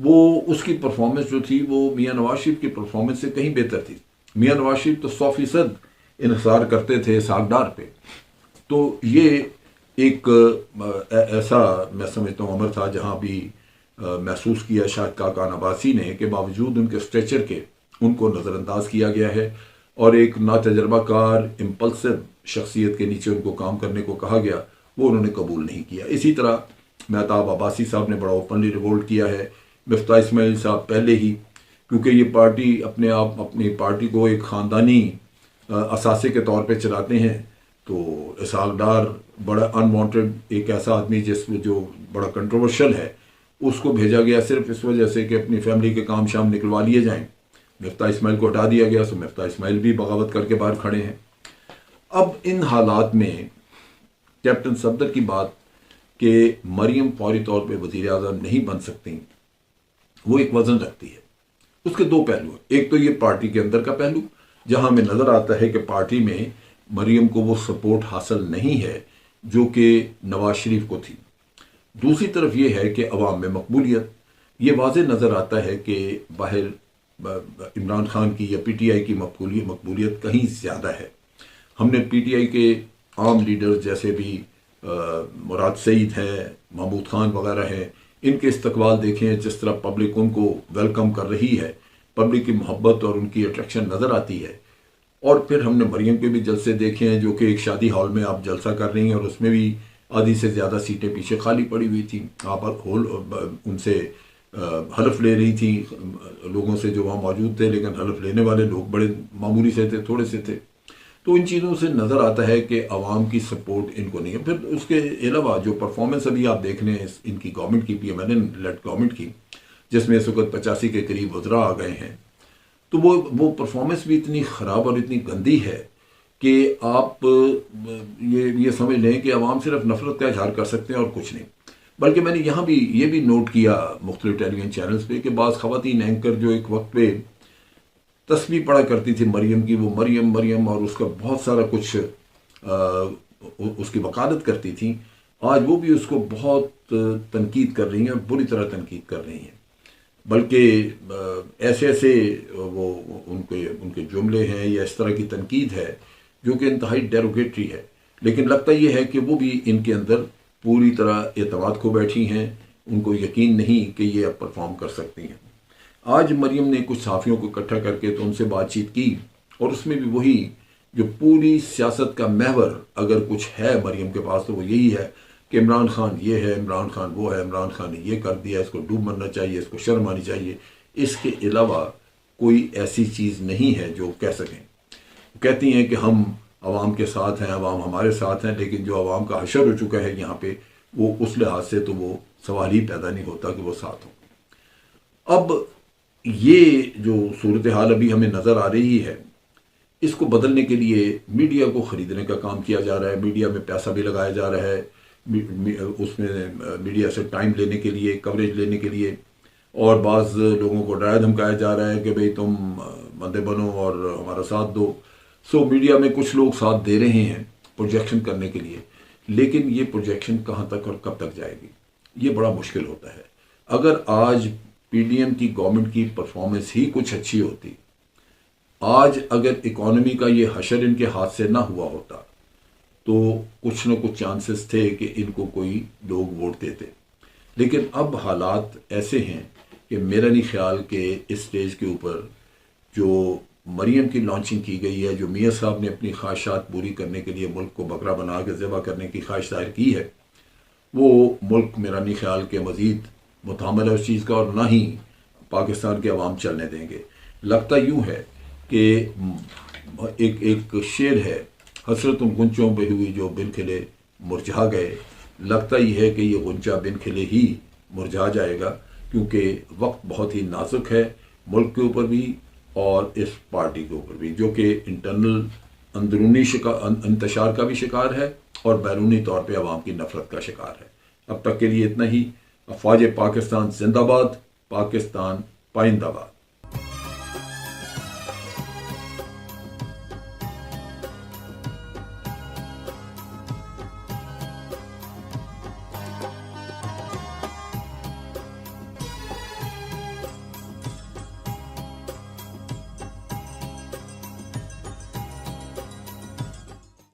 وہ اس کی پرفارمنس جو تھی وہ میاں نواز شریف کی پرفارمنس سے کہیں بہتر تھی. میاں نواز شریف تو 100% انحصار کرتے تھے اسحاق ڈار پہ. تو یہ ایک ایسا میں سمجھتا ہوں عمر تھا جہاں بھی محسوس کیا شاہد خاقان عباسی نے کہ باوجود ان کے اسٹریچر کے ان کو نظر انداز کیا گیا ہے اور ایک ناتجربہ کار امپلسو شخصیت کے نیچے ان کو کام کرنے کو کہا گیا، وہ انہوں نے قبول نہیں کیا. اسی طرح مہتاب عباسی صاحب نے بڑا اوپنلی ریوولٹ کیا ہے. مفتاح اسماعیل صاحب پہلے ہی، کیونکہ یہ پارٹی اپنی پارٹی کو ایک خاندانی اثاثے کے طور پہ چلاتے ہیں، تو اسحاق ڈار بڑا انوانٹڈ ایک ایسا آدمی جو بڑا کنٹروورشل ہے، اس کو بھیجا گیا صرف اس وجہ سے کہ اپنی فیملی کے کام شام نکلوا لیے جائیں. مفتاح اسماعیل کو ہٹا دیا گیا، سو مفتاح اسماعیل بھی بغاوت کر کے باہر کھڑے ہیں. اب ان حالات میں کیپٹن صفدر کی بات کہ مریم فوری طور پہ وزیر اعظم نہیں بن سکتی، وہ ایک وزن رکھتی ہے. اس کے دو پہلو ہیں. ایک تو یہ پارٹی کے اندر کا پہلو جہاں ہمیں نظر آتا ہے کہ پارٹی میں مریم کو وہ سپورٹ حاصل نہیں ہے جو کہ نواز شریف کو تھی. دوسری طرف یہ ہے کہ عوام میں مقبولیت، یہ واضح نظر آتا ہے کہ باہر عمران خان کی یا پی ٹی آئی کی مقبولیت کہیں زیادہ ہے. ہم نے پی ٹی آئی کے عام لیڈرز جیسے بھی مراد سعید ہے، محمود خان وغیرہ ہیں، ان کے استقبال دیکھیں، جس طرح پبلک ان کو ویلکم کر رہی ہے، پبلک کی محبت اور ان کی اٹریکشن نظر آتی ہے. اور پھر ہم نے مریم کے بھی جلسے دیکھے ہیں جو کہ ایک شادی ہال میں آپ جلسہ کر رہی ہیں اور اس میں بھی آدھی سے زیادہ سیٹیں پیچھے خالی پڑی ہوئی تھیں. آپ ان سے حلف لے رہی تھیں لوگوں سے جو وہاں موجود تھے، لیکن حلف لینے والے لوگ بڑے معمولی سے تھے، تھوڑے سے تھے. تو ان چیزوں سے نظر آتا ہے کہ عوام کی سپورٹ ان کو نہیں ہے. پھر اس کے علاوہ جو پرفارمنس ابھی آپ دیکھ رہے ہیں ان کی گورنمنٹ کی، P M N lead government کی، جس میں اس وقت 85 کے قریب وزراء آ گئے ہیں، تو وہ پرفارمنس بھی اتنی خراب اور اتنی گندی ہے کہ آپ یہ سمجھ لیں کہ عوام صرف نفرت کا اظہار کر سکتے ہیں اور کچھ نہیں. بلکہ میں نے یہاں بھی یہ بھی نوٹ کیا مختلف ٹیلی ویژن چینلز پہ کہ بعض خواتین اینکر جو ایک وقت پہ تسبیح پڑھا کرتی تھی مریم کی، وہ مریم مریم اور اس کا بہت سارا کچھ اس کی وکالت کرتی تھیں، آج وہ بھی اس کو بہت تنقید کر رہی ہیں اور بری طرح تنقید کر رہی ہیں. بلکہ ایسے وہ ان کے جملے ہیں یا اس طرح کی تنقید ہے جو کہ انتہائی ڈیروگیٹری ہے. لیکن لگتا یہ ہے کہ وہ بھی ان کے اندر پوری طرح اعتماد کھو بیٹھی ہیں، ان کو یقین نہیں کہ یہ اب پرفارم کر سکتی ہیں. آج مریم نے کچھ صحافیوں کو اکٹھا کر کے تو ان سے بات چیت کی، اور اس میں بھی وہی جو پوری سیاست کا محور اگر کچھ ہے مریم کے پاس تو وہ یہی ہے کہ عمران خان یہ ہے، عمران خان وہ ہے، عمران خان نے یہ کر دیا، اس کو ڈوب مرنا چاہیے، اس کو شرم آنی چاہیے. اس کے علاوہ کوئی ایسی چیز نہیں ہے جو کہہ سکیں. کہتی ہیں کہ ہم عوام کے ساتھ ہیں، عوام ہمارے ساتھ ہیں، لیکن جو عوام کا حشر ہو چکا ہے یہاں پہ، وہ اس لحاظ سے تو وہ سوال ہی پیدا نہیں ہوتا کہ وہ ساتھ ہوں. اب یہ جو صورتحال ابھی ہمیں نظر آ رہی ہے، اس کو بدلنے کے لیے میڈیا کو خریدنے کا کام کیا جا رہا ہے. میڈیا میں پیسہ بھی لگایا جا رہا ہے، اس میں میڈیا سے ٹائم لینے کے لیے، کوریج لینے کے لیے، اور بعض لوگوں کو ڈرایا دھمکایا جا رہا ہے کہ بھئی تم بندے بنو اور ہمارا ساتھ دو. سو میڈیا میں کچھ لوگ ساتھ دے رہے ہیں پروجیکشن کرنے کے لیے، لیکن یہ پروجیکشن کہاں تک اور کب تک جائے گی، یہ بڑا مشکل ہوتا ہے. اگر آج پی ڈی ایم کی گورنمنٹ کی پرفارمنس ہی کچھ اچھی ہوتی، آج اگر اکانومی کا یہ حشر ان کے ہاتھ سے نہ ہوا ہوتا تو کچھ نہ کچھ چانسز تھے کہ ان کو کوئی لوگ ووٹ دیتے. لیکن اب حالات ایسے ہیں کہ میرا نہیں خیال کہ اس سٹیج کے اوپر جو مریم کی لانچنگ کی گئی ہے، جو میاں صاحب نے اپنی خواہشات پوری کرنے کے لیے ملک کو بکرا بنا کے ذبح کرنے کی خواہش ظاہر کی ہے، وہ ملک میرا نہیں خیال کہ مزید متحمل ہے اس چیز کا، اور نہ ہی پاکستان کے عوام چلنے دیں گے. لگتا یوں ہے کہ ایک شعر ہے، حسرت ان غنچوں پہ ہوئی جو بن کھلے مرجھا گئے. لگتا یہ ہے کہ یہ غنچہ بن کھلے ہی مرجھا جائے گا، کیونکہ وقت بہت ہی نازک ہے ملک کے اوپر بھی اور اس پارٹی کے اوپر بھی، جو کہ انٹرنل اندرونی انتشار کا بھی شکار ہے اور بیرونی طور پہ عوام کی نفرت کا شکار ہے. اب تک کے لیے اتنا ہی. افواج پاکستان زندہ باد، پاکستان پائندہ باد.